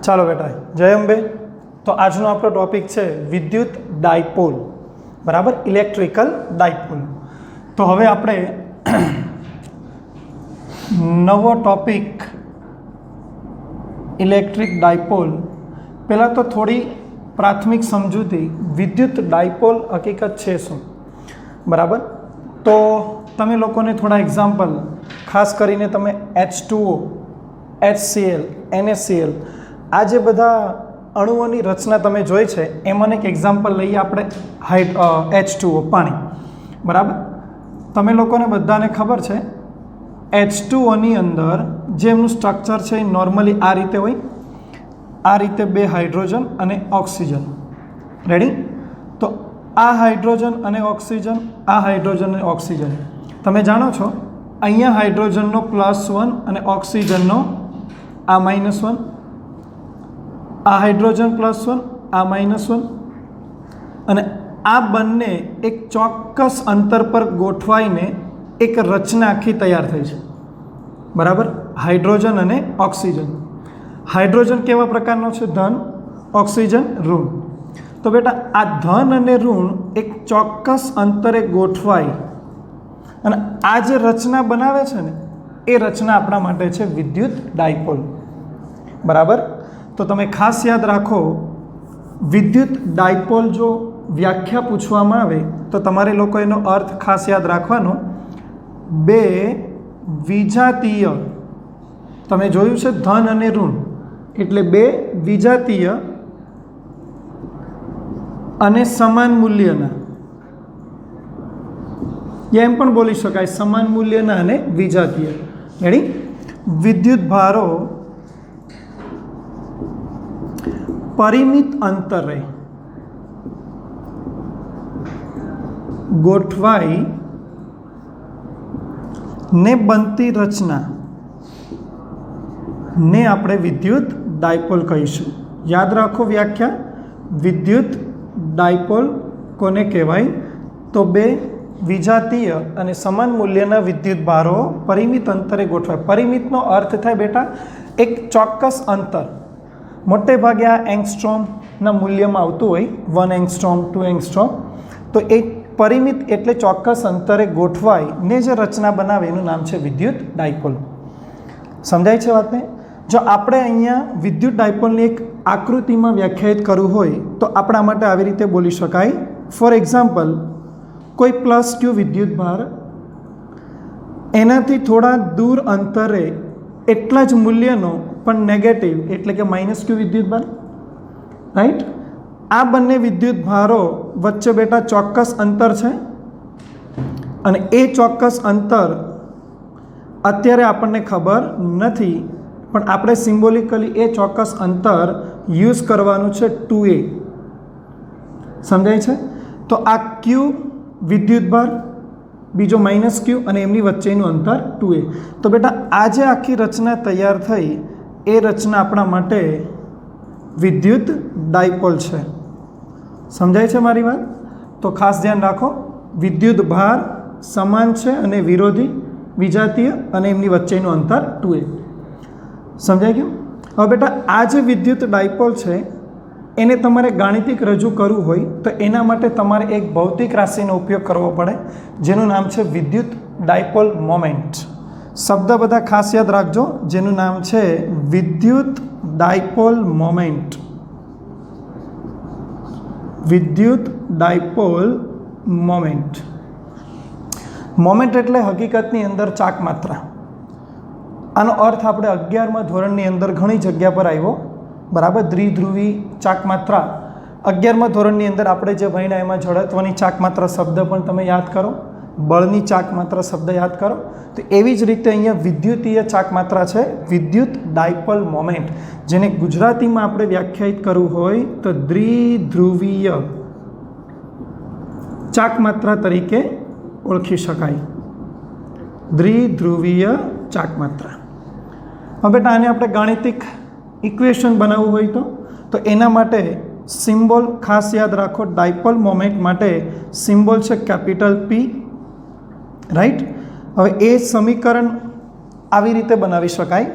ચાલો બેટા, જય અંબે. તો આજનો આપણો ટોપિક છે વિદ્યુત ડાયપોલ, બરાબર, ઇલેક્ટ્રિકલ ડાયપોલ. તો હવે આપણે નવો ટોપિક ઇલેક્ટ્રિક ડાયપોલ. પહેલાં તો થોડી પ્રાથમિક સમજૂતી, વિદ્યુત ડાયપોલ હકીકત છે શું, બરાબર. તો તમે લોકોને થોડા એક્ઝામ્પલ, ખાસ કરીને તમે H2O, HCl, NaCl, આ જે બધા અણુઓની રચના તમે જોઈ છે એમાં એક એક્ઝામ્પલ લઈએ આપણે. H2O, પાણી, બરાબર. તમે લોકોને બધાને ખબર છે H2Oની અંદર જે એમનું સ્ટ્રક્ચર છે એ નોર્મલી આ રીતે હોય, આ રીતે બે હાઇડ્રોજન અને ઓક્સિજન. રેડી? તો આ હાઇડ્રોજન અને ઓક્સિજન, આ હાઇડ્રોજન અને ઓક્સિજન. તમે જાણો છો અહીંયા હાઇડ્રોજનનો +1 અને ઓક્સિજનનો આ -1, આ હાઇડ્રોજન +1, આ -1, અને આ બંને એક ચોક્કસ અંતર પર ગોઠવાઈને એક રચના આખી તૈયાર થઈ છે, બરાબર. હાઇડ્રોજન અને ઓક્સિજન. હાઇડ્રોજન કેવા પ્રકારનો છે? ધન, ઓક્સિજન ઋણ. તો બેટા આ ધન અને ઋણ એક ચોક્કસ અંતરે ગોઠવાય અને આ જે રચના બનાવે છે ને એ રચના આપણા માટે છે વિદ્યુત ડાયપોલ, બરાબર. તો તમે ખાસ યાદ રાખો, વિદ્યુત ડાયપોલ જો વ્યાખ્યા પૂછવામાં આવે તો તમારે લોકો એનો અર્થ ખાસ યાદ રાખવાનો. બે વિજાતીય, તમે જોયું છે ધન અને ઋણ, એટલે બે વિજાતીય અને સમાન મૂલ્યના, એમ પણ બોલી શકાય, સમાન મૂલ્યના અને વિજાતીય. રેડી? વિદ્યુત ભારો પરિમિત અંતરે ગોઠવાઈ ને બનતી રચના ને આપણે વિદ્યુત ડાયપોલ કહીશું. યાદ રાખો વ્યાખ્યા. વિદ્યુત ડાયપોલ કોને કહેવાય? તો બે વિજાતીય અને સમાન મૂલ્યના વિદ્યુત ભારો પરિમિત અંતરે ગોઠવાય. પરિમિતનો અર્થ થાય બેટા એક ચોક્કસ અંતર. મોટે ભાગે આ એંગસ્ટ્રોમના મૂલ્યમાં આવતું હોય, 1 એંગસ્ટ્રોમ, 2 એંગસ્ટ્રોમ. તો એ પરિમિત એટલે ચોક્કસ અંતરે ગોઠવાય ને જે રચના બનાવે એનું નામ છે વિદ્યુત ડાયપોલ. સમજાય છે વાતને? જો આપણે અહીંયા વિદ્યુત ડાયપોલની એક આકૃતિમાં વ્યાખ્યાયિત કરવું હોય તો આપણા માટે આવી રીતે બોલી શકાય. ફોર એક્ઝામ્પલ, કોઈ +Q વિદ્યુત ભાર, એનાથી થોડા દૂર અંતરે એટલા જ મૂલ્યનો પણ નેગેટિવ એટલે કે -Q વિદ્યુત ભાર, રાઈટ. આ બંને વિદ્યુત ભારો વચ્ચે બેટા ચોક્કસ અંતર છે અને એ ચોક્કસ અંતર અત્યારે આપણને ખબર નથી, પણ આપણે સિમ્બોલિકલી એ ચોક્કસ અંતર યુઝ કરવાનું છે 2a. સમજાય છે? તો આ Q વિદ્યુત ભાર, બીજો -Q અને એમની વચ્ચેનું અંતર 2a. તો બેટા આ જે આખી રચના તૈયાર થઈ એ રચના આપણા માટે વિદ્યુત ડાયપોલ છે. સમજાય છે મારી વાત? તો ખાસ ધ્યાન રાખો, વિદ્યુત ભાર સમાન છે અને વિરોધી વિજાતીય અને એમની વચ્ચેનું અંતર 2a. સમજાઈ ગયું? હવે બેટા આ જે વિદ્યુત ડાયપોલ છે એને તમારે ગાણિતિક રજૂ કરવું હોય તો એના માટે તમારે એક ભૌતિક રાશિનો ઉપયોગ કરવો પડે જેનું નામ છે વિદ્યુત ડાયપોલ મોમેન્ટ. શબ્દ બધા ખાસ યાદ રાખજો, જેનું નામ છે વિદ્યુત ડાયપોલ મોમેન્ટ. વિદ્યુત ડાયપોલ મોમેન્ટ. મોમેન્ટ એટલે હકીકતની અંદર ચાક માત્રા. આનો અર્થ આપણે 11મા ધોરણની અંદર ઘણી જગ્યા પર આવ્યો, બરાબર. દ્વિધ્રુવી ચાક માત્રા 11મા ધોરણની અંદર આપણે જે ભણ્યા એમાં જડત્વની ચાક માત્રા શબ્દ પણ તમે યાદ કરો, બળની ચાક માત્રા શબ્દ યાદ કરો. તો એવી જ રીતે અહીંયા વિદ્યુતીય ચાક માત્રા છે વિદ્યુત ડાયપોલ મોમેન્ટ, જેને ગુજરાતીમાં આપણે વ્યાખ્યાયિત કરવું હોય તો દ્વિધ્રુવીય ચાક માત્રા તરીકે ઓળખી શકાય. દ્વિધ્રુવીય ચાક માત્રા. હવે બેટા આને આપણે ગાણિતિક ઇક્વેશન બનાવવું હોય તો એના માટે સિમ્બોલ ખાસ યાદ રાખો. ડાયપોલ મોમેન્ટ માટે સિમ્બોલ છે કેપિટલ P, રાઈટ. હવે એ સમીકરણ આવી રીતે બનાવી શકાય.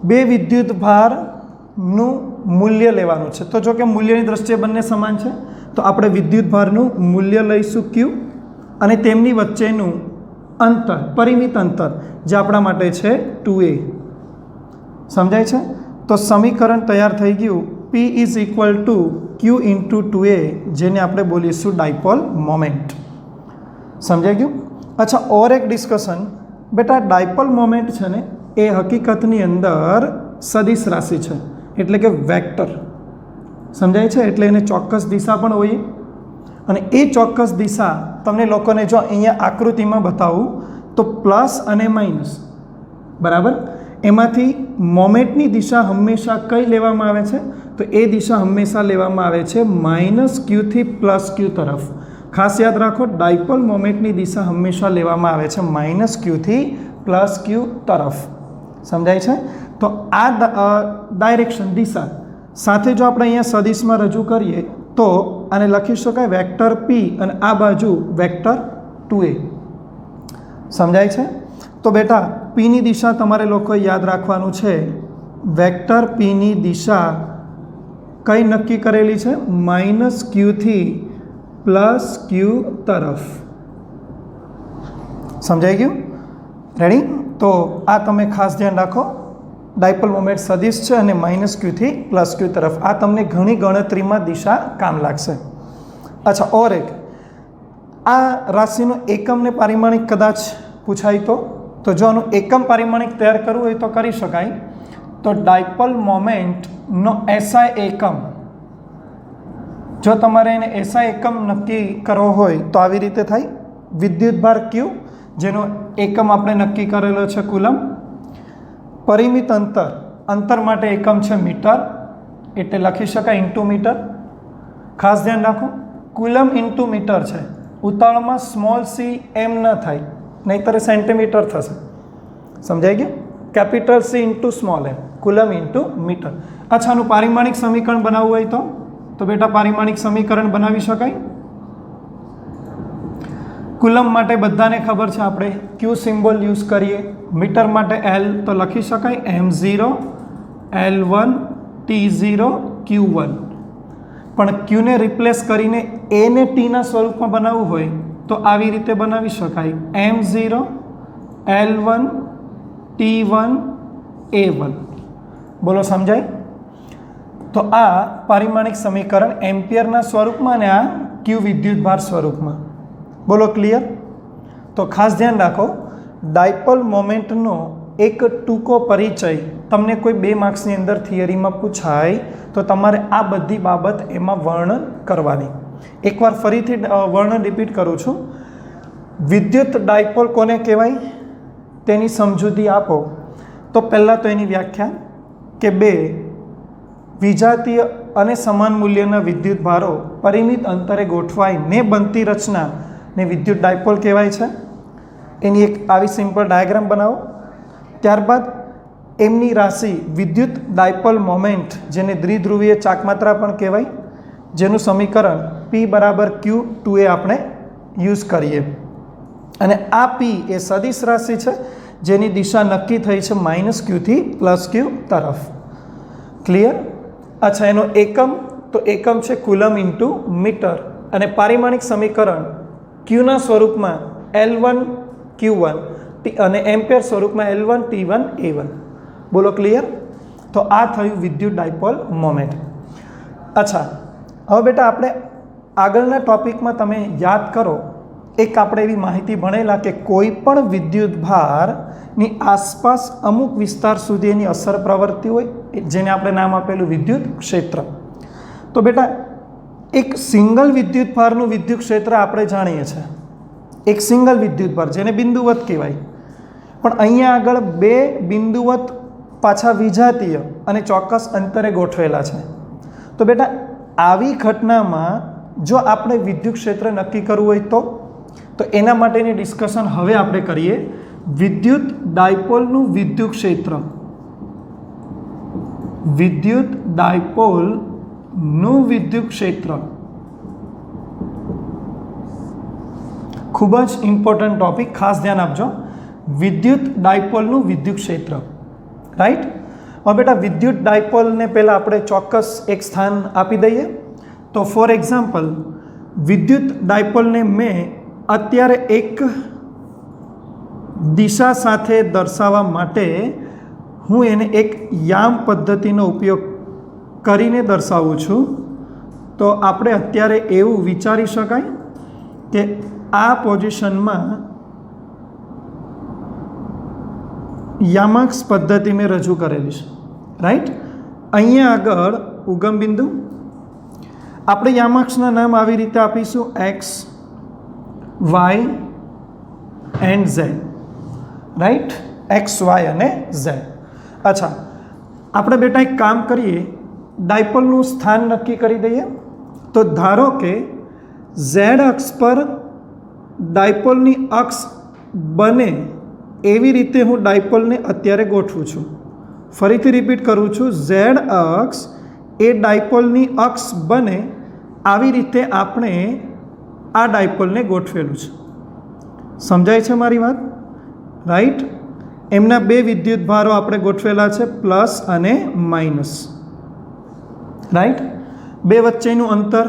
બે વિદ્યુત ભારનું મૂલ્ય લેવાનું છે। તો જો કે મૂલ્યની દ્રષ્ટિએ બંને સમાન છે, તો આપણે વિદ્યુતભારનું મૂલ્ય લઈશું Q અને તેમની વચ્ચેનું અંતર, પરિમિત અંતર જે આપણા માટે છે 2a। સમજાય છે? તો સમીકરણ તૈયાર થઈ ગયું, P is equal two Q into 2a, જેને આપણે બોલીશું ડાયપોલ મોમેન્ટ। સમજાઈ ગયું? અચ્છા, ઓર એક ડિસ્કશન, બેટા ડાયપોલ મોમેન્ટ છે ને એ હકીકતની અંદર સદિશ રાશિ છે, એટલે કે વેક્ટર। સમજાય છે? એટલે એને ચોક્કસ દિશા પણ હોય, અને એ ચોક્કસ દિશા તમને લોકોને જો અહીંયા આકૃતિમાં બતાવું તો પ્લસ અને માઇનસ, બરાબર? એમાંથી મોમેન્ટની દિશા હંમેશા કઈ લેવામાં આવે છે? તો એ દિશા હંમેશા લેવામાં આવે છે -q થી +q તરફ। ખાસ યાદ રાખો, ડાયપોલ મોમેન્ટની દિશા હંમેશા લેવામાં આવે છે -q થી +q તરફ। સમજાય છે? તો આ ડાયરેક્શન, દિશા સાથે જો આપણે અહીંયા સદિશમાં રજૂ કરીએ તો આને લખી શકાય વેક્ટર p અને આ બાજુ વેક્ટર 2a। સમજાય છે? તો બેટા પીની દિશા તમારે લોકોએ યાદ રાખવાનું છે, વેક્ટર પીની દિશા કઈ નક્કી કરેલી છે? -q થી +q તરફ। સમજાઈ ગયું? રેડી? તો આ તમે ખાસ ધ્યાન રાખો, ડાયપોલ મોમેન્ટ સદિશ છે અને -q થી +q તરફ। આ તમને ઘણી ગણતરીમાં દિશા કામ લાગશે। અચ્છા, ઓર એક, આ રાશિનો એકમ ને પારિમાણિક કદાચ પૂછાય તો જો આનું એકમ પારિમાણિક તૈયાર કરવું હોય તો કરી શકાય। તો ડાયપોલ મોમેન્ટનો SI એકમ, જો તમારે એને SI એકમ નક્કી કરવો હોય તો આવી રીતે થાય, વિદ્યુતભાર Q જેનો એકમ આપણે નક્કી કરેલો છે કુલમ, પરિમિત અંતર માટે એકમ છે મીટર, એટલે લખી શકાય ઇન્ટુ મીટર। ખાસ ધ્યાન રાખો, કુલમ ઇન્ટુ મીટર છે, ઉતાવળમાં સ્મોલ c m ન થાય, નહીંતર સેન્ટીમીટર થશે। સમજાઈ ગયું? Capital C into small m, coulomb into metre. અચ્છા, આનું પારિમાણિક સમીકરણ બનાવવું હોય તો બેટા પારિમાણિક સમીકરણ બનાવી શકાય। કુલમ માટે બધાને ખબર છે, આપણે Q સિમ્બોલ યુઝ કરીએ, મીટર માટે L તો લખી શકાય m0 L1 T0 Q1, પણ Qને રિપ્લેસ કરીને A ને T ના સ્વરૂપમાં બનાવવું હોય તો આવી રીતે બનાવી શકાય, m0 L1 T1 A1। બોલો, સમજાય? તો આ પારિમાણિક સમીકરણ એમ્પિયરના સ્વરૂપમાં અને આ Q વિદ્યુતભાર સ્વરૂપમાં। બોલો, ક્લિયર? તો ખાસ ધ્યાન રાખો, ડાયપોલ મોમેન્ટનો એક ટૂંકો પરિચય તમને કોઈ 2 માર્ક્સની અંદર થિયરીમાં પૂછાય તો તમારે આ બધી બાબત એમાં વર્ણન કરવાની। એકવાર ફરીથી વર્ણન રિપીટ કરું છું, વિદ્યુત ડાયપોલ કોને કહેવાય તેની સમજૂતી આપો તો પહેલાં તો એની વ્યાખ્યા કે 2 વિજાતીય અને સમાન મૂલ્યના વિદ્યુત ભારો પરિમિત અંતરે ગોઠવાઈને બનતી રચનાને વિદ્યુત ડાયપોલ કહેવાય છે। એની એક આવી સિમ્પલ ડાયાગ્રામ બનાવો, ત્યારબાદ એમની રાશિ વિદ્યુત ડાયપોલ મોમેન્ટ, જેને દ્વિધ્રુવીય ચાકમાત્રા પણ કહેવાય, જેનું સમીકરણ P બરાબર Q2a આપણે યુઝ કરીએ, અને આ P એ સદિશ રાશિ છે જેની દિશા નક્કી થઈ છે -q થી +q તરફ। ક્લિયર? અચ્છા, એનો એકમ તો એકમ છે કુલમ ઇન્ટુ મીટર, અને પારિમાણિક સમીકરણ Qના સ્વરૂપમાં L1 Q1 અને એમ્પિયર સ્વરૂપમાં L1 T1 A1। બોલો, ક્લિયર? તો આ થયું વિદ્યુત ડાયપોલ મોમેન્ટ। અચ્છા, હવે બેટા આપણે આગળના ટોપિકમાં તમે યાદ કરો, એક આપણે એવી માહિતી ભણેલા કે કોઈ પણ વિદ્યુત ભારની આસપાસ અમુક વિસ્તાર સુધી એની અસર પ્રવર્તી હોય, જેને આપણે નામ આપેલું વિદ્યુત ક્ષેત્ર। તો બેટા એક સિંગલ વિદ્યુત ભારનું વિદ્યુત ક્ષેત્ર આપણે જાણીએ છીએ, એક સિંગલ વિદ્યુત ભાર જેને બિંદુવત કહેવાય, પણ અહીંયા આગળ 2 બિંદુવત પાછા વિજાતીય અને ચોક્કસ અંતરે ગોઠવેલા છે। તો બેટા આવી ઘટનામાં જો આપણે વિદ્યુત ક્ષેત્ર નક્કી કરવું હોય તો એના માટેની ડિસ્કશન હવે આપણે કરીએ, વિદ્યુત ડાયપોલનું વિદ્યુત ક્ષેત્ર, વિદ્યુત ડાયપોલનું વિદ્યુત ક્ષેત્ર ખૂબ જ ઇમ્પોર્ટન્ટ ટોપિક, ખાસ ધ્યાન આપજો। વિદ્યુત ડાયપોલનું વિદ્યુત ક્ષેત્ર, રાઈટ? હવે બેટા વિદ્યુત ડાયપોલને પહેલાં આપણે ચોક્કસ એક સ્થાન આપી દઈએ. તો ફોર એક્ઝામ્પલ વિદ્યુત ડાયપોલને મેં અત્યારે એક દિશા સાથે દર્શાવવા માટે હું એને એક યામ પદ્ધતિનો ઉપયોગ કરીને દર્શાવું છું. તો આપણે અત્યારે એવું વિચારી શકાય કે આ પોઝિશનમાં યામાક્ષ પદ્ધતિ મેં રજૂ કરેલી છે, રાઈટ. અહીંયા આગળ ઉગમ બિંદુ, આપણે યામાક્ષના નામ આવી રીતે આપીશું x, y and z, right. X, y અને ઝેડ. અચ્છા, આપણે બેટા એક કામ કરીએ, ડાયપોલનું સ્થાન નક્કી કરી દઈએ. તો ધારો કે ઝેડ અક્ષ પર ડાયપોલની અક્ષ બને એવી રીતે હું ડાયપોલને અત્યારે ગોઠવું છું. ફરીથી રિપીટ કરું છું, ઝેડ અક્ષ એ ડાયપોલની અક્ષ બને આવી રીતે આપણે આ ડાયપોલને ગોઠવેલું છે. સમજાય છે મારી વાત? રાઈટ. એમના બે વિદ્યુત ભારો આપણે ગોઠવેલા છે, પ્લસ અને માઇનસ, રાઈટ. બે વચ્ચેનું અંતર,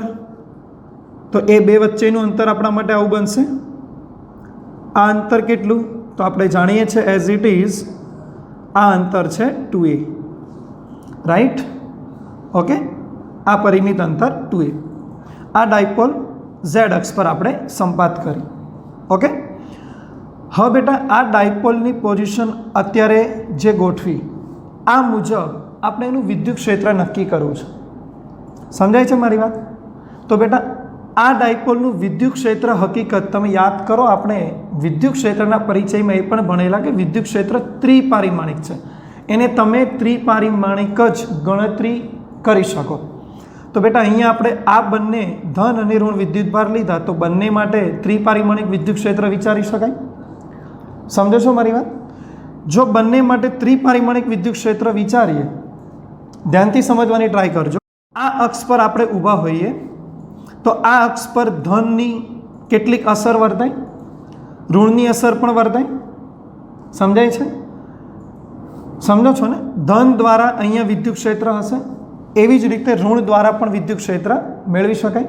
તો એ બે વચ્ચેનું અંતર આપણા માટે આવું બનશે. આ અંતર કેટલું? તો આપણે જાણીએ છીએ એઝ ઇટ ઇઝ આ અંતર છે 2a, રાઈટ. ઓકે, આ પરિમિત અંતર 2a. આ ડાયપોલ ઝેડ અક્ષ પર આપણે સંપાત કરી. ઓકે, હવે બેટા આ ડાયપોલની પોઝિશન અત્યારે જે ગોઠવી આ મુજબ આપણે એનું વિદ્યુત ક્ષેત્ર નક્કી કરવું છે. સમજાય છે મારી વાત? તો બેટા આ ડાયપોલનું વિદ્યુત ક્ષેત્ર હકીકત તમે યાદ કરો, આપણે વિદ્યુત ક્ષેત્રના પરિચયમાં એ પણ ભણેલા કે વિદ્યુત ક્ષેત્ર ત્રિપારિમાણિક છે. એને તમે ત્રિપારિમાણિક જ ગણતરી કરી શકો. તો બેટા અહીંયા આપણે આ બંને ધન અને ઋણ વિદ્યુતભાર લીધા, તો બંને માટે ત્રિપારિમાણિક વિદ્યુત ક્ષેત્ર વિચારી શકાય. સમજો છો મારી વાત? જો બંને માટે ત્રિપારિમાણિક વિદ્યુત ક્ષેત્ર વિચારીએ, ધ્યાનથી સમજવાની ટ્રાય કરજો. આ અક્ષ પર આપણે ઊભા હોઈએ તો આ અક્ષ પર ધનની કેટલીક અસર વર્તાય, ઋણની અસર પણ વર્તાય. સમજાય છે? સમજો છો ને? ધન દ્વારા અહીંયા વિદ્યુત ક્ષેત્ર હશે, એવી જ રીતે ઋણ દ્વારા પણ વિદ્યુત ક્ષેત્ર મેળવી શકાય.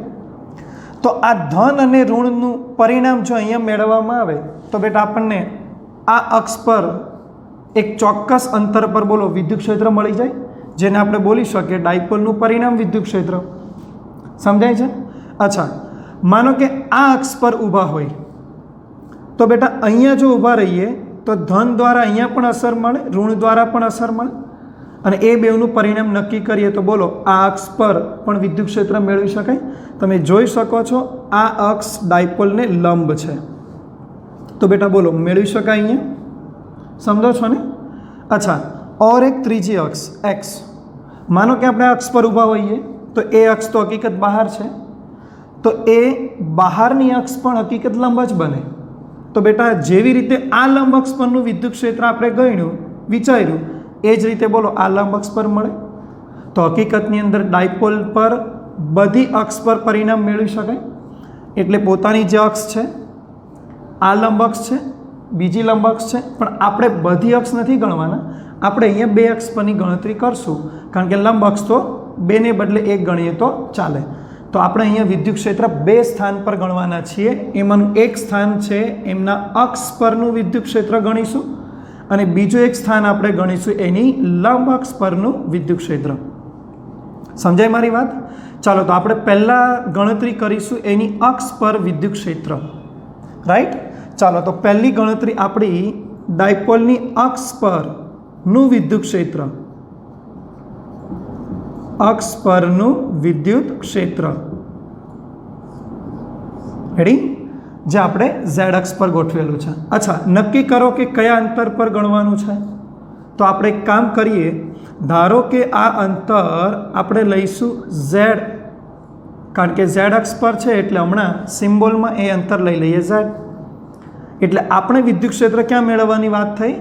તો આ ધન અને ઋણનું પરિણામ જો અહીંયા મેળવવામાં આવે તો બેટા આપણને આ અક્ષ પર એક ચોક્કસ અંતર પર બોલો વિદ્યુત ક્ષેત્ર મળી જાય, જેને આપણે બોલી શકીએ ડાયપોલનું પરિણામ વિદ્યુત ક્ષેત્ર. સમજાય છે? અચ્છા, માનો કે આ અક્ષ પર ઊભા હોય તો બેટા અહીંયા જો ઊભા રહીએ તો ધન દ્વારા અહીંયા પણ અસર મળે, ઋણ દ્વારા પણ અસર મળે, અને એ બેવનું પરિણામ નક્કી કરીએ તો બોલો આ અક્ષ પર પણ વિદ્યુત ક્ષેત્ર મેળવી શકાય. તમે જોઈ શકો છો આ અક્ષ ડાયપોલને લંબ છે, તો બેટા બોલો મેળવી શકાય અહીંયા. સમજો છો ને? અચ્છા, ઓર એક ત્રીજી અક્ષ એક્સ, માનો કે આપણે અક્ષ પર ઊભા હોઈએ તો એ અક્ષ તો હકીકત બહાર છે, તો એ બહારની અક્ષ પણ હકીકત લંબ જ બને. તો બેટા જેવી રીતે આ લંબ અક્ષ પરનું વિદ્યુત ક્ષેત્ર આપણે ગણ્યું, વિચાર્યું, એ જ રીતે બોલો આ લંબ અક્ષ પર મળે. તો હકીકતની અંદર ડાયપોલ પર બધી અક્ષ પર પરિણામ મેળવી શકાય. એટલે પોતાની જે અક્ષ છે આ લંબ અક્ષ છે, બીજી લંબ અક્ષ છે, પણ આપણે બધી અક્ષ નથી ગણવાના, આપણે અહીંયા બે અક્ષ પરની ગણતરી કરશું, કારણ કે લંબ અક્ષ તો બેને બદલે એક ગણીએ તો ચાલે. તો આપણે અહીંયા વિદ્યુત ક્ષેત્ર બે સ્થાન પર ગણવાના છીએ. એમાંનું એક સ્થાન છે એમના અક્ષ પરનું વિદ્યુત ક્ષેત્ર ગણીશું, અને બીજું એક સ્થાન આપણે ગણીશું એની લંબ અક્ષ પરનું વિદ્યુત ક્ષેત્ર. સમજાય મારી વાત? ચાલો, તો આપણે પહેલાં ગણતરી કરીશું એની અક્ષ પર વિદ્યુત ક્ષેત્ર, રાઈટ. ચાલો, તો પહેલી ગણતરી આપણી ડાયપોલની અક્ષ પરનું વિદ્યુત ક્ષેત્ર, અક્ષ પરનું વિદ્યુત ક્ષેત્ર, રેડી, જે આપણે ઝેડ અક્ષ પર ગોઠવેલું છે. અચ્છા, નક્કી કરો કે કયા અંતર પર ગણવાનું છે. તો આપણે એક કામ કરીએ, ધારો કે આ અંતર આપણે લઈશું ઝેડ, કારણ કે ઝેડ અક્ષ પર છે એટલે હમણાં સિમ્બોલમાં એ અંતર લઈ લઈએ ઝેડ. એટલે આપણે વિદ્યુત ક્ષેત્ર ક્યાં મેળવવાની વાત થઈ?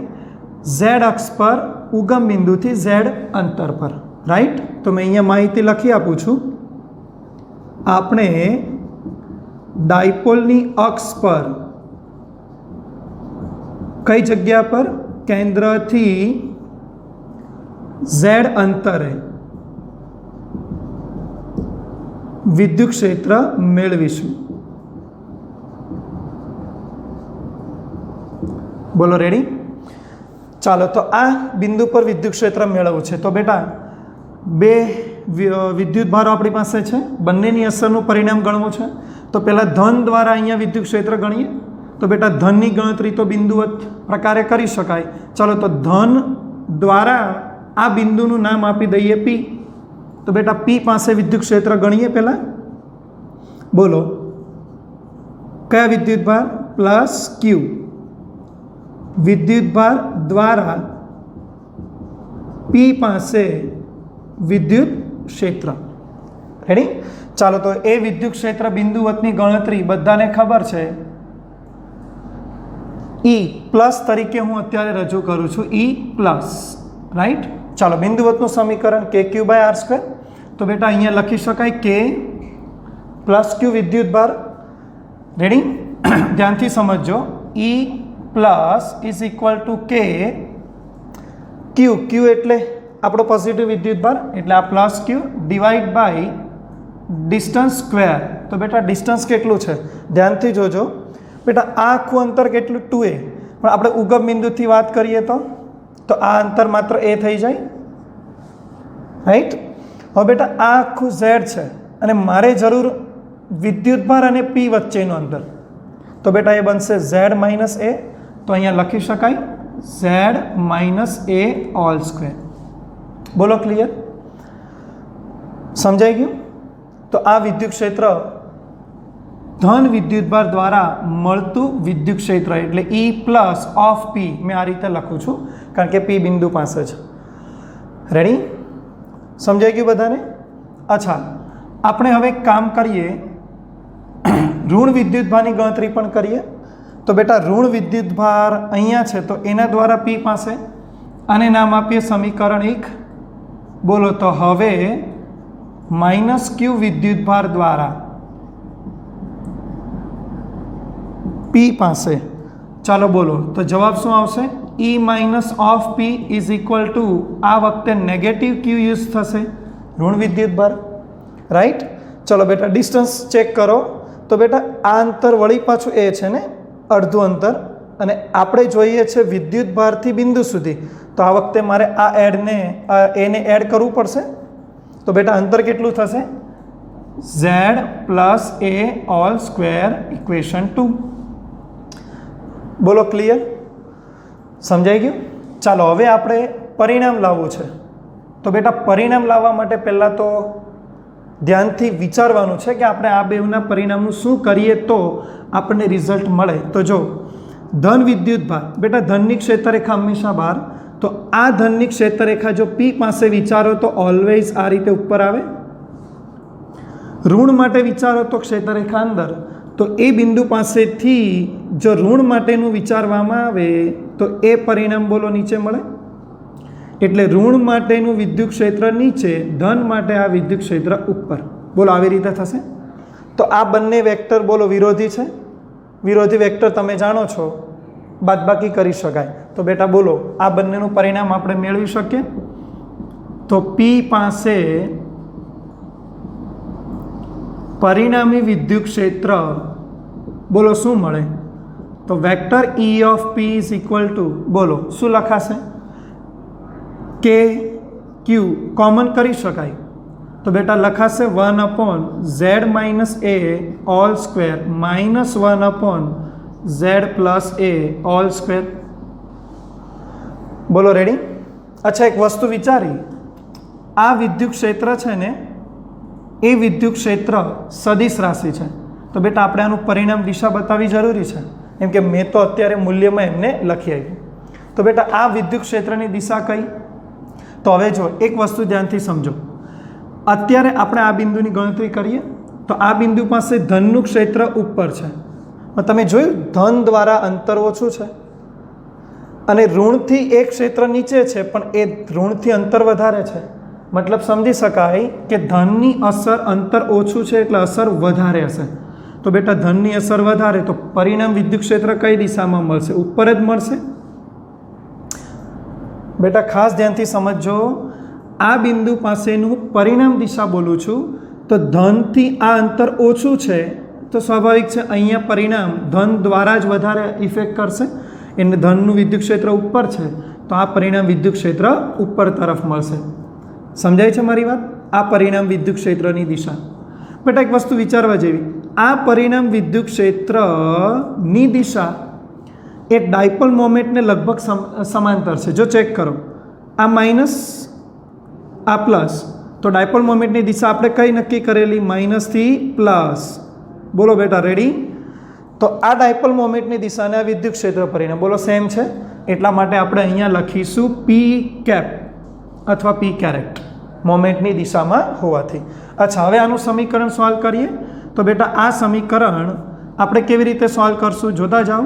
ઝેડ અક્ષ પર ઉગમ બિંદુથી ઝેડ અંતર પર, રાઈટ. તો મેં અહીંયા માહિતી લખી આપું છું. આપણે ડાયપોલની અક્ષ પર કઈ જગ્યા પર? કેન્દ્રથી z અંતરે વિદ્યુત ક્ષેત્ર મેળવીશું. બોલો રેડી? ચાલો, તો આ બિંદુ પર વિદ્યુત ક્ષેત્ર મેળવવું છે. તો બેટા બે વિદ્યુત ભારો આપણી પાસે છે, બંનેની અસરનું પરિણામ ગણવું છે. તો પહેલાં ધન દ્વારા અહીંયા વિદ્યુત ક્ષેત્ર ગણીએ. તો બેટા ધનની ગણતરી તો બિંદુવત પ્રકારે કરી શકાય. ચાલો, તો ધન દ્વારા આ બિંદુનું નામ આપી દઈએ પી. તો બેટા પી પાસે વિદ્યુત ક્ષેત્ર ગણીએ પહેલાં. બોલો કયા વિદ્યુત ભાર? પ્લસ ક્યુ વિદ્યુત ભાર દ્વારા પી પાસે વિદ્યુત ક્ષેત્ર. રેડી? ચાલો, તો એ વિદ્યુત ક્ષેત્ર બિંદુવતની ગણતરી બધાને ખબર છે. ઈ પ્લસ તરીકે હું અત્યારે રજૂ કરું છું. ઈ પ્લસ, રાઈટ? ચાલો, બિંદુવતનું સમીકરણ કે ક્યુ બાય આર સ્ક્વેર. તો બેટા અહીંયા લખી શકાય કે પ્લસ ક્યુ વિદ્યુત ભાર. રેડી? ધ્યાનથી સમજજો. ઈ plus is equal to K ક્યુ. ક્યુ એટલે આપણો પોઝિટિવ વિદ્યુત ભાર, એટલે આ plus q divide by distance square. તો બેટા ડિસ્ટન્સ કેટલું છે? ધ્યાનથી જોજો બેટા. આ આખું અંતર કેટલું? 2a. પણ આપણે ઉગમ બિંદુથી વાત કરીએ તો આ અંતર માત્ર a થઈ જાય, રાઈટ? હવે બેટા આ આખું z છે અને મારે જરૂર વિદ્યુત ભાર અને p વચ્ચેનું અંતર. તો બેટા એ બનશે z માઇનસ a. તો અહીંયા લખી શકાય z minus a all square. બોલો ક્લિયર? સમજાઈ ગયું? તો આ વિદ્યુત ક્ષેત્ર ધન વિદ્યુતભાર દ્વારા મળતું વિદ્યુત ક્ષેત્ર એટલે ઈ પ્લસ ઓફ પી. મેં આ રીતે લખું છું કારણ કે પી બિંદુ પાસે છે. રેડી? સમજાઈ ગયું બધાને? અચ્છા, આપણે હવે કામ કરીએ, ઋણ વિદ્યુતભારની ગણતરી પણ કરીએ. તો બેટા ઋણ વિદ્યુતભાર અહીંયા છે, તો એના દ્વારા પી પાસે આને નામ આપીએ સમીકરણ 1. બોલો, તો હવે માઇનસ ક્યુ વિદ્યુતભાર દ્વારા પી પાસે, ચાલો બોલો, તો જવાબ શું આવશે? E minus of P is equal to, આ વખતે નેગેટિવ ક્યુ યુઝ થશે, ઋણ વિદ્યુતભાર, રાઈટ? ચલો બેટા ડિસ્ટન્સ ચેક કરો. તો બેટા આ અંતર વળી પાછું એ છે ને, અડધું અંતર, અને આપણે જોઈએ છે વિદ્યુતભારથી બિંદુ સુધી. તો આ વખતે મારે આ એને એડ કરવું પડશે. તો બેટા અંતર કેટલું થશે? z plus a all square equation 2. બોલો ક્લિયર? સમજાઈ ગયું? ચાલો, હવે આપણે પરિણામ લાવવું છે. તો બેટા પરિણામ લાવવા માટે પહેલાં તો ધ્યાનથી વિચારવાનું છે કે આપણે આ બેઉના પરિણામનું શું કરીએ તો આપણને રિઝલ્ટ મળે. તો જો ધન વિદ્યુતભાર, બેટા ધનની ક્ષેત્રરેખા હંમેશા બહાર. તો આ ધનની ક્ષેત્રરેખા જો પી પાસે વિચારો તો ઓલવેઝ આ રીતે ઉપર આવે. ઋણ માટે વિચારો તો ક્ષેત્રરેખા અંદર. તો એ બિંદુ પાસેથી જો ઋણ માટેનું વિચારવામાં આવે તો એ પરિણામ બોલો નીચે મળે. એટલે ઋણ માટેનું વિદ્યુત ક્ષેત્ર નીચે, ધન માટે આ વિદ્યુત ક્ષેત્ર ઉપર. બોલો આવી રીતે થશે. તો આ બંને વેક્ટર બોલો વિરોધી છે. વિરોધી વેક્ટર તમે જાણો છો, બાદબાકી કરી શકાય. તો બેટા બોલો આ બંનેનું પરિણામ આપણે મેળવી શકીએ. તો પી પાસે પરિણામી વિદ્યુત ક્ષેત્ર બોલો શું મળે? તો vector E of P is equal two, બોલો શું લખાશે? કે ક્યુ કોમન કરી શકાય. તો બેટા લખાશે 1/z minus a all square minus 1/z plus a all square. બોલો રેડી? અચ્છા, એક વસ્તુ વિચારી, આ વિદ્યુત ક્ષેત્ર છે ને, એ વિદ્યુત ક્ષેત્ર સદિશ રાશિ છે. તો બેટા આપણે આનું પરિણામ દિશા બતાવવી જરૂરી છે, એમ કે મેં તો અત્યારે મૂલ્યમાં એમને લખી આપ્યું. તો બેટા આ વિદ્યુત ક્ષેત્રની દિશા કઈ? તો હવે જો એક વસ્તુ ધ્યાનથી સમજો. અત્યારે આપણે આ બિંદુની ગણતરી કરીએ તો આ બિંદુ પાસે ધનનું ક્ષેત્ર ઉપર છે. તમે જોયું ધન દ્વારા અંતર ઓછું છે અને ઋણથી એક ક્ષેત્ર નીચે છે, પણ એ ઋણથી અંતર વધારે છે. મતલબ સમજી શકાય કે ધનની અસર અંતર ઓછું છે એટલે અસર વધારે હશે. તો બેટા ધનની અસર વધારે, તો પરિણામ વિદ્યુત ક્ષેત્ર કઈ દિશામાં મળશે? ઉપર જ મળશે. બેટા ખાસ ધ્યાનથી સમજજો, આ બિંદુ પાસેનું પરિણામ દિશા બોલું છું તો ધનથી આ અંતર ઓછું છે તો સ્વાભાવિક છે અહીંયા પરિણામ ધન દ્વારા જ વધારે ઇફેક્ટ કરશે એટલે ધનનું વિદ્યુત ક્ષેત્ર ઉપર છે તો આ પરિણામ વિદ્યુત ક્ષેત્ર ઉપર તરફ મળશે. સમજાય છે મારી વાત? આ પરિણામ વિદ્યુત ક્ષેત્રની દિશા. બેટા એક વસ્તુ વિચારવા જેવી, આ પરિણામ વિદ્યુત ક્ષેત્રની દિશા એ ડાયપોલ મોમેન્ટને લગભગ સમાંતર છે. જો ચેક કરો, આ માઇનસ આ પ્લસ, તો ડાયપોલ મોમેન્ટની દિશા આપણે કઈ નક્કી કરેલી? માઇનસથી પ્લસ. બોલો બેટા, રેડી? તો આ ડાયપોલ મોમેન્ટની દિશાને આ વિદ્યુત ક્ષેત્ર પરિણામ બોલો સેમ છે, એટલા માટે આપણે અહીંયા લખીશું પી કેપ અથવા પી કેરેટ મોમેન્ટની દિશામાં હોવાથી. અચ્છા, હવે આનું સમીકરણ સોલ્વ કરીએ. તો બેટા આ સમીકરણ આપણે કેવી રીતે સોલ્વ કરશું જોતા જાઓ.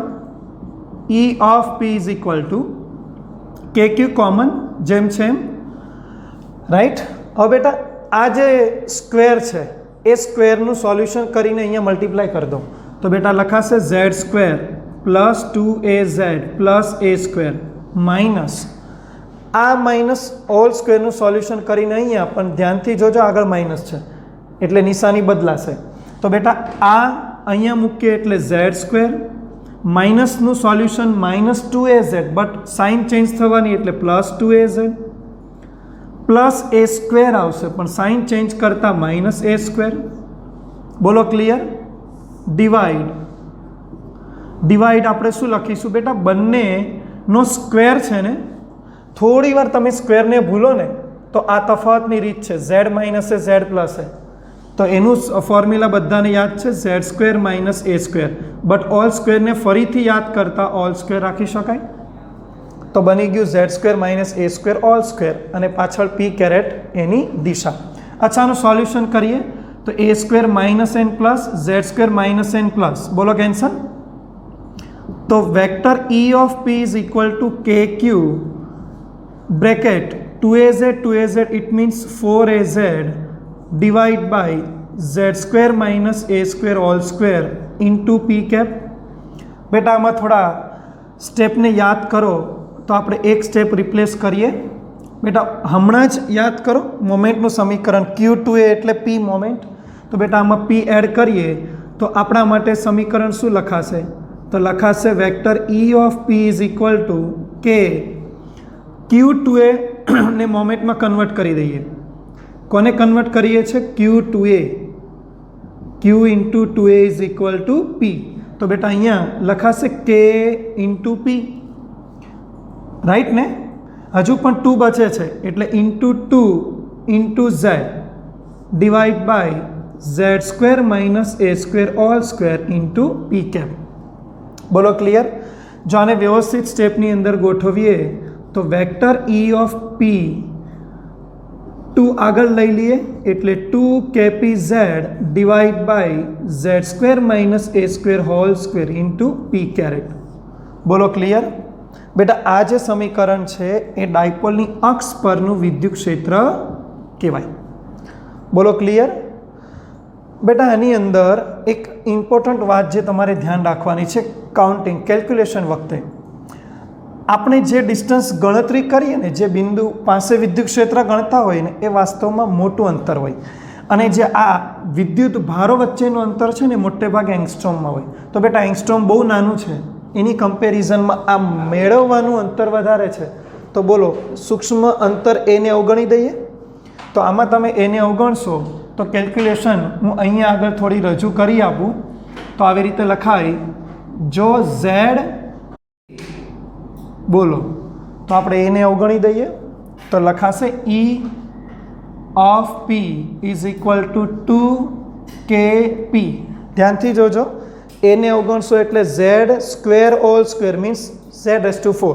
E of P is equal to K Q common જેમ છે એમ, રાઈટ? હવે બેટા આ જે સ્ક્વેર છે એ સ્ક્વેરનું સોલ્યુશન કરીને અહીંયા મલ્ટીપ્લાય કરી દો તો બેટા લખાશે Z square plus 2AZ plus A square minus આ માઇનસ હોલ સ્ક્વેરનું સોલ્યુશન કરીને અહીંયા પણ ધ્યાનથી જોજો આગળ માઇનસ છે એટલે નિશાની બદલાશે. તો બેટા આ અહીંયા મૂકીએ એટલે ઝેડ સ્ક્વેર માઇનસનું solution minus 2AZ but sign change થવાની એટલે plus 2AZ plus A square આવશે પણ સાઇન ચેન્જ કરતાં માઇનસ A સ્ક્વેર. બોલો ક્લિયર? ડિવાઈડ આપણે શું લખીશું બેટા? બંનેનો સ્ક્વેર છે ને, થોડી વાર તમે સ્ક્વેરને ભૂલો ને તો આ તફાવતની રીત છે Z minus A Z plus A, તો એનું ફોર્મ્યુલા બધાને યાદ છે Z square minus A square, but all સ્ક્વેરને ફરીથી યાદ કરતાં ઓલ સ્ક્વેર રાખી શકાય. તો બની ગયું ઝેડ સ્ક્વેર માઇનસ એ સ્ક્વેર ઓલ સ્ક્વેર અને પાછળ પી કેરેટ એની દિશા. અચ્છા, આનું સોલ્યુશન કરીએ તો A square minus N plus Z square minus N plus બોલો કેન્સલ. તો vector E of P is equal to K Q bracket 2AZ it means 4AZ divide by Z square minus A square all square into P cap. બેટા આમાં થોડા સ્ટેપને યાદ કરો તો આપણે એક સ્ટેપ રિપ્લેસ કરીએ. બેટા હમણાં જ યાદ કરો મોમેન્ટનું સમીકરણ Q2A એટલે P મોમેન્ટ, તો બેટા આમાં P એડ કરીએ તો આપણા માટે સમીકરણ શું લખાશે? તો લખાશે vector E of P is equal to કે Q2A ને મોમેન્ટમાં કન્વર્ટ કરી દઈએ. કોને કન્વર્ટ કરીએ છીએ? Q2A. Q into 2A is equal two P. તો બેટા અહીંયા લખાશે K ઇન્ટુ P, રાઈટ ને? હજુ પણ 2 બચે છે એટલે into 2 into z divide by Z square minus A square all square into P cap. બોલો ક્લિયર? જો આને વ્યવસ્થિત સ્ટેપની અંદર ગોઠવીએ તો વેક્ટર E ઓફ P 2 આગળ લઈ લઈએ એટલે 2KPZ divide by Z square minus A square whole square into p caret. બોલો ક્લિયર? બેટા આ જે સમીકરણ છે એ ડાયપોલની અક્ષ પરનું વિદ્યુત ક્ષેત્ર કહેવાય. બોલો ક્લિયર? બેટા આની અંદર એક ઇમ્પોર્ટન્ટ વાત જે તમારે ધ્યાન રાખવાની છે, કાઉન્ટિંગ કેલ્ક્યુલેશન વખતે આપણે જે ડિસ્ટન્સ ગણતરી કરીએ ને, જે બિંદુ પાસે વિદ્યુત ક્ષેત્ર ગણતા હોય ને એ વાસ્તવમાં મોટું અંતર હોય અને જે આ વિદ્યુત ભારો વચ્ચેનું અંતર છે ને મોટે ભાગે એંગસ્ટ્રોમમાં હોય. તો બેટા એંગસ્ટ્રોમ બહુ નાનું છે, એની કમ્પેરિઝનમાં આ મેળવવાનું અંતર વધારે છે. તો બોલો સૂક્ષ્મ અંતર એને અવગણી દઈએ. તો આમાં તમે એને અવગણશો તો કેલ્ક્યુલેશન હું અહીંયા આગળ થોડી રજૂ કરી આપું તો આવી રીતે લખાય. જો ઝેડ બોલો તો આપણે એને અવગણી દઈએ તો લખાશે E of P is equal two 2KP. ધ્યાનથી જોજો, એને અવગણશો એટલે Z square all square means Z⁴.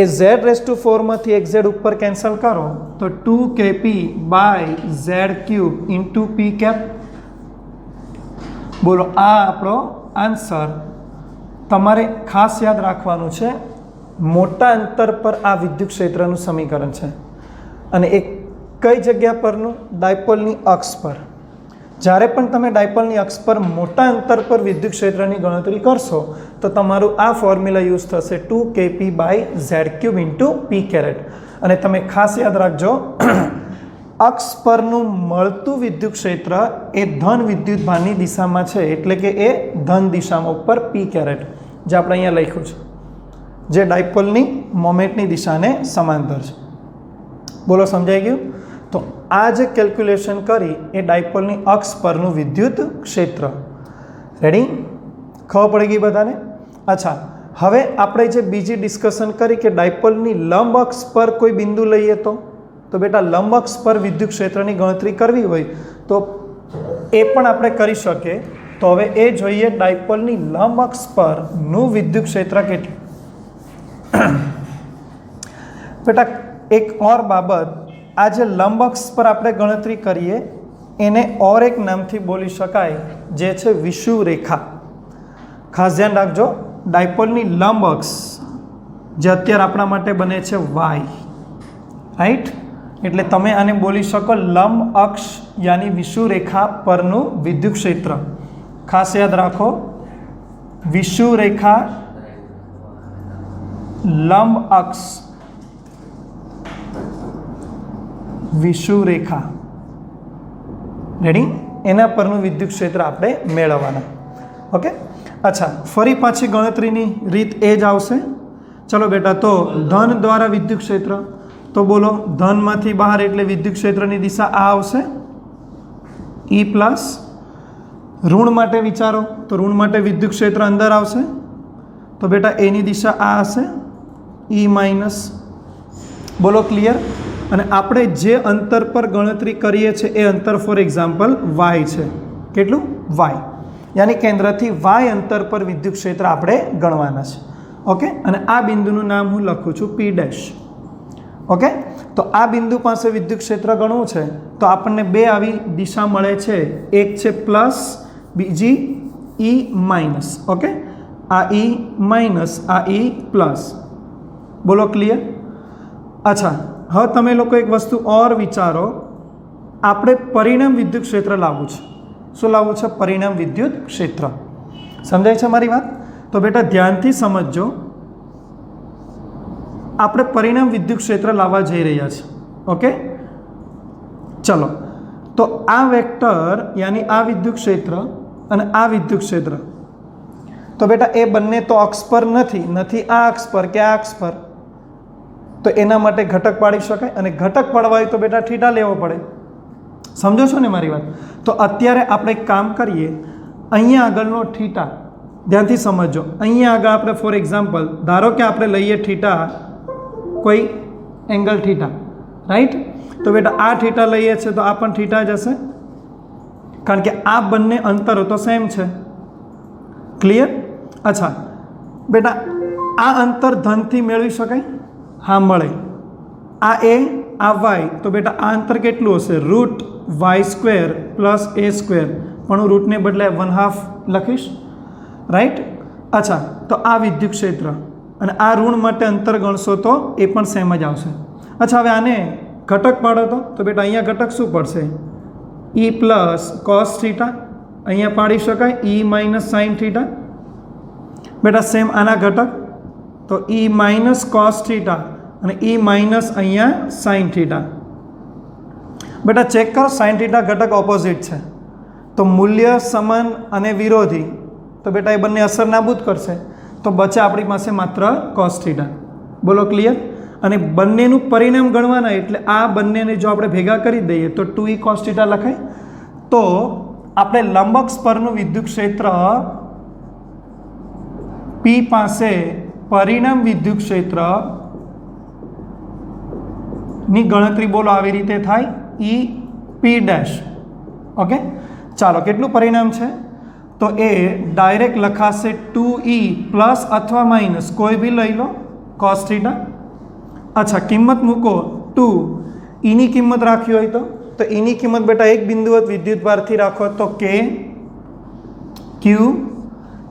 એ Z⁴ માંથી એક ઝેડ ઉપર કેન્સલ કરો તો 2KP by Z³ into P cap. બોલો આ આપણો આન્સર. તમારે ખાસ યાદ રાખવાનું છે મોટા અંતર પર આ વિદ્યુત ક્ષેત્રનું સમીકરણ છે અને એક કઈ જગ્યા પરનું? ડાયપોલની અક્ષ પર. જ્યારે પણ તમે ડાયપોલની અક્ષ પર મોટા અંતર પર વિદ્યુત ક્ષેત્રની ગણતરી કરશો તો તમારું આ ફોર્મ્યુલા યુઝ થશે 2KP by Z³ into p caret. અને તમે ખાસ યાદ રાખજો અક્ષ પરનું મળતું વિદ્યુત ક્ષેત્ર એ ધન વિદ્યુતભારની દિશામાં છે, એટલે કે એ ધન દિશામાં ઉપર પી કેરેટ, જે આપણે અહીંયા લખ્યું છે, જે ડાયપોલની મોમેન્ટની દિશાને સમાંતર છે. બોલો સમજાઈ ગયું? તો આ જે કેલ્ક્યુલેશન કરી એ ડાયપોલની અક્ષ પરનું વિદ્યુત ક્ષેત્ર. રેડી? ખબર પડી ગઈ બધાને? અચ્છા, હવે આપણે જે બીજી ડિસ્કશન કરી કે ડાયપોલની લંબ અક્ષ પર કોઈ બિંદુ લઈએ તો બેટા લંબ અક્ષ પર વિદ્યુત ક્ષેત્રની ગણતરી કરવી હોય તો એ પણ આપણે કરી શકીએ. તો હવે એ જોઈએ ડાયપોલની લંબ અક્ષ પરનું વિદ્યુત ક્ષેત્ર કેટલું. બેટા એક ઓર બાબત, આ જે લંબ અક્ષ પર આપણે ગણતરી કરીએ એને ઓર એક નામથી બોલી શકાય, જે છે વિષુવ રેખા. ખાસ ધ્યાન રાખજો, ડાયપોલની લંબ અક્ષ જે અત્યારે આપણા માટે બને છે વાય, રાઈટ? એટલે તમે આને બોલી શકો લંબ અક્ષ યાની વિષુવ રેખા પરનું વિદ્યુત ક્ષેત્ર. ખાસ યાદ રાખો, વિષુવ રેખા, લંબ અક્ષ, વિષુવ રેખા. રેડી? એના પરનું વિદ્યુત ક્ષેત્ર આપણે મેળવવાના. ઓકે? અચ્છા, ફરી પાછી ગણતરીની રીત એ જ આવશે. ચલો બેટા, તો ધન દ્વારા વિદ્યુત ક્ષેત્ર, તો બોલો ધનમાંથી બહાર એટલે વિદ્યુત ક્ષેત્રની દિશા આ આવશે E પ્લસ. ઋણ માટે વિચારો તો ઋણ માટે વિદ્યુત ક્ષેત્ર અંદર આવશે, તો બેટા એની દિશા આ હશે E માઇનસ. બોલો ક્લિયર? અને આપણે જે અંતર પર ગણતરી કરીએ છીએ એ અંતર ફોર એક્ઝામ્પલ વાય છે. કેટલું? વાય, યાની કેન્દ્રથી વાય અંતર પર વિદ્યુત ક્ષેત્ર આપણે ગણવાના છે. ઓકે? અને આ બિંદુનું નામ હું લખું છું P ડેશ. ઓકે? તો આ બિંદુ પાસે વિદ્યુત ક્ષેત્ર ગણવું છે તો આપણને બે આવી દિશા મળે છે, એક છે પ્લસ, બીજી E માઇનસ. ઓકે? આ E માઇનસ, આ E પ્લસ. બોલો ક્લિયર? અચ્છા, હવે તમે લોકો એક વસ્તુ ઓર વિચારો, આપણે પરિણામ વિદ્યુત ક્ષેત્ર લાવવું છે. શું લાવવું છે? પરિણામ વિદ્યુત ક્ષેત્ર. સમજાય છે મારી વાત? તો બેટા ધ્યાનથી સમજજો, આપણે પરિણામ વિદ્યુત ક્ષેત્ર લાવવા જઈ રહ્યા છીએ. ઓકે? ચલો, તો આ વેક્ટર યાની આ વિદ્યુત ક્ષેત્ર અને આ વિદ્યુત ક્ષેત્ર, તો બેટા એ બંને તો અક્ષ પર નથી આ અક્ષ પર કે આ અક્ષ પર, તો એના માટે ઘટક પાડી શકાય. અને ઘટક પાડવા હોય તો બેટા થીટા લેવો પડે. સમજો છો ને મારી વાત? તો અત્યારે આપણે એક કામ કરીએ, અહીંયા આગળનો થીટા ધ્યાનથી સમજો. અહીંયા આગળ આપણે ફોર એક્ઝામ્પલ ધારો કે આપણે લઈએ થીટા, કોઈ એંગલ થીટા, રાઈટ? તો બેટા આ થીટા લઈએ છીએ તો આ પણ થીટા જ હશે, કારણ કે આ બંને અંતરો તો સેમ છે. ક્લિયર? અચ્છા બેટા, આ અંતર ધનથી મેળવી શકાય? હા, મળે. આ એ, આ વાય, તો બેટા આ અંતર કેટલું હશે? Route Y square plus A square, પણ હું રૂટને બદલે 1/2 લખીશ, રાઈટ? અચ્છા, તો આ વિદ્યુત ક્ષેત્ર અને આ ઋણ માટે અંતર ગણશો તો એ પણ સેમ જ આવશે. અચ્છા, હવે આને ઘટક પાડો તો બેટા અહીંયા ઘટક શું પડશે? E plus cos theta. અહીંયા પાડી શકાય E માઇનસ સાઇન થીટા. બેટા સેમ આના ઘટક, તો E માઇનસ કોસ થીટા અને E માઇનસ અહીંયા સાઇન થીટા. બેટા ચેક કરો, સાઇન થીટા ઘટક ઓપોઝિટ છે, તો મૂલ્ય સમાન અને વિરોધી, તો બેટા એ બંને અસર નાબૂદ કરશે, તો બચે આપણી પાસે માત્ર કોસ થીટા. બોલો ક્લિયર? અને બંનેનું પરિણામ ગણવાના, એટલે આ બંનેને જો આપણે ભેગા કરી દઈએ તો 2E કોસ થીટા લખાય. તો આપણે લંબઅક્ષ પરનું વિદ્યુત ક્ષેત્ર P પાસે પરિણામ વિદ્યુત ક્ષેત્ર ની ગણતરી બોલો આવી રીતે થાય, E P ડેશ. ઓકે? ચાલો, કેટલું પરિણામ છે? તો એ ડાયરેક્ટ લખાશે 2E પ્લસ અથવા માઇનસ કોઈ બી લઈ લો કોસ થીટા. અચ્છા, કિંમત મૂકો 2. Eની કિંમત રાખી હોય તો Eની કિંમત બેટા એક બિંદુવત વિદ્યુતભારથી રાખો તો K Q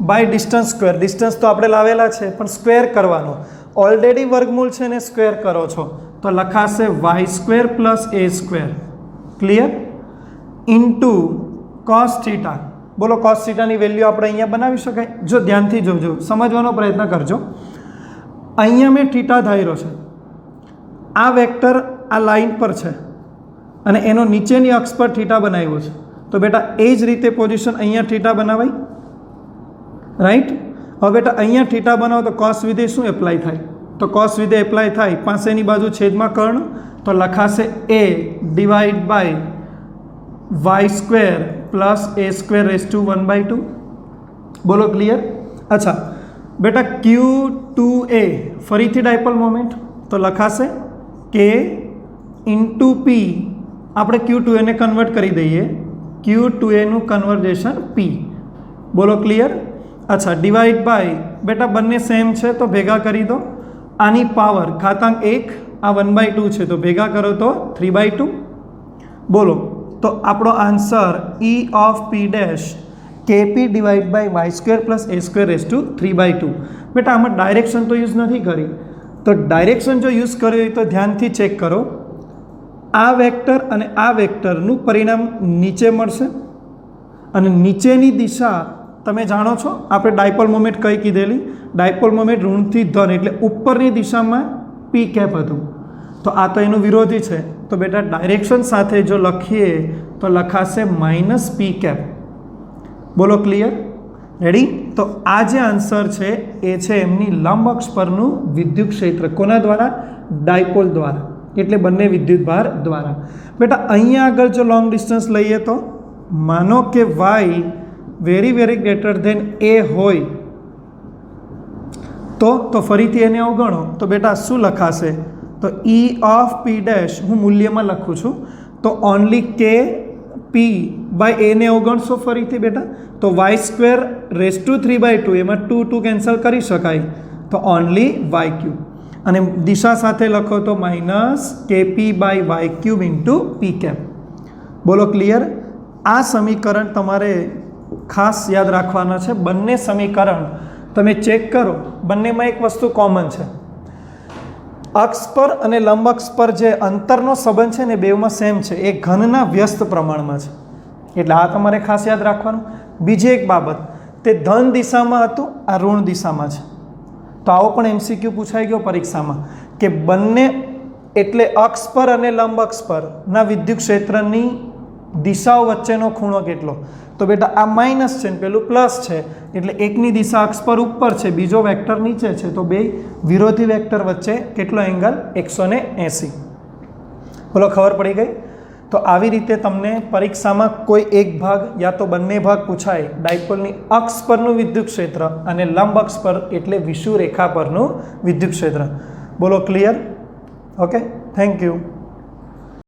by distance square. Distance તો આપણે લાવેલા છે પણ સ્ક્વેર કરવાનો, ઓલરેડી વર્ગમૂળ છે ને સ્ક્વેર કરો છો તો લખાશે Y square plus A square. Clear? Into cos theta. બોલો કોસ થીટાની વેલ્યુ આપણે અહીંયા બનાવી શકાય? જો ધ્યાનથી જોજો, સમજવાનો પ્રયત્ન કરજો. અહીંયા મેં થીટા ધાર્યો છે, આ વેક્ટર આ લાઈન પર છે, અને એનો નીચેની અક્ષ પર થીટા બનાવ્યો છે, તો બેટા એ જ રીતે પોઝિશન અહીંયા થીટા બનાવાય, રાઈટ. હવે બેટા અહીંયા થીટા બનાવો તો કોસ વિધેય શું એપ્લાય થાય? તો કોસ વિધેય એપ્લાય થાય, પાસેની બાજુ છેદમાં કર્ણ, તો લખાશે a divide by y square plus a square raise to 1/2. બોલો ક્લિયર? અચ્છા બેટા Q2a ફરીથી ડાયપોલ મોમેન્ટ, તો લખાશે k ઇન્ટુ p, આપણે Q2a ને કન્વર્ટ કરી દઈએ, Q2a નું કન્વર્ઝેશન p. બોલો ક્લિયર? અચ્છા ડિવાઈડ બાય, બેટા બંને સેમ છે તો ભેગા કરી દો, આની પાવર ઘાતાંક 1, આ 1/2 છે તો ભેગા કરો તો 3/2. બોલો તો આપણો answer E of P dash KP divide by y square plus a square raise to 3/2. બેટા આમાં ડાયરેક્શન તો યુઝ નથી કરી, તો ડાયરેક્શન જો યુઝ કર્યું હોય તો ધ્યાનથી ચેક કરો, આ વેક્ટર અને આ વેક્ટરનું પરિણામ નીચે મળશે, અને નીચેની દિશા તમે જાણો છો આપણે ડાયપોલ મોમેન્ટ કઈ કીધેલી, ડાયપોલ મોમેન્ટ ઋણથી ધન એટલે ઉપરની દિશામાં પી કેપ હતું, તો આ તો એનું વિરોધી છે, તો બેટા ડાયરેક્શન સાથે જો લખીએ તો લખાશે માઇનસ પી કેપ. બોલો ક્લિયર? રેડી? તો આ જે આન્સર છે એ છે એમની લંબ અક્ષ પરનું વિદ્યુત ક્ષેત્ર, કોના દ્વારા? ડાયપોલ દ્વારા, એટલે બંને વિદ્યુત ભાર દ્વારા. બેટા અહીંયા આગળ જો લોંગ ડિસ્ટન્સ લઈએ તો માનો કે વાય વેરી ગ્રેટર ધેન એ હોય તો ફરીથી એને અવગણો, તો બેટા શું લખાશે? તો E ઓફ P ડેશ હું મૂલ્યમાં લખું છું, તો ઓનલી કે પી બાય એને અવગણશો ફરીથી બેટા, તો વાય સ્ક્વેર રેઝ ટુ 3/2, એમાં 2 કેન્સલ કરી શકાય, તો ઓનલી વાય ક્યુબ, અને દિશા સાથે લખો તો minus kp by y cube into P cap. બોલો ક્લિયર? આ સમીકરણ તમારે ખાસ યાદ રાખવાના છે. બંને સમીકરણ તમે ચેક કરો, બંનેમાં એક વસ્તુ કોમન છે, અક્ષ પર અને લંબ અક્ષ પર જે અંતરનો સંબંધ છે ને બેવમાં સેમ છે, એ ઘનના વ્યસ્ત પ્રમાણમાં છે, એટલે આ તમારે ખાસ યાદ રાખવાનું. બીજી એક બાબત, તે ધન દિશામાં હતું, આ ઋણ દિશામાં છે, તો આવો પણ MCQ પૂછાઈ ગયો પરીક્ષામાં કે બંને એટલે અક્ષ પર અને લંબ અક્ષ પરના વિદ્યુત ક્ષેત્રની દિશાઓ વચ્ચેનો ખૂણો કેટલો? તો બેટા આ માઇનસ છે ને પેલું પ્લસ છે, એટલે એકની દિશા અક્ષ પર ઉપર છે, બીજો વેક્ટર નીચે છે, તો બે વિરોધી વેક્ટર વચ્ચે કેટલો એંગલ? 180. બોલો ખબર પડી ગઈ? તો આવી રીતે તમને પરીક્ષામાં કોઈ એક ભાગ યા તો બંને ભાગ પૂછાય, ડાયપોલની અક્ષ પરનું વિદ્યુત ક્ષેત્ર અને લંબ અક્ષ પર એટલે વિષુવરેખા પરનું વિદ્યુત ક્ષેત્ર. બોલો ક્લિયર? Okay, thank you.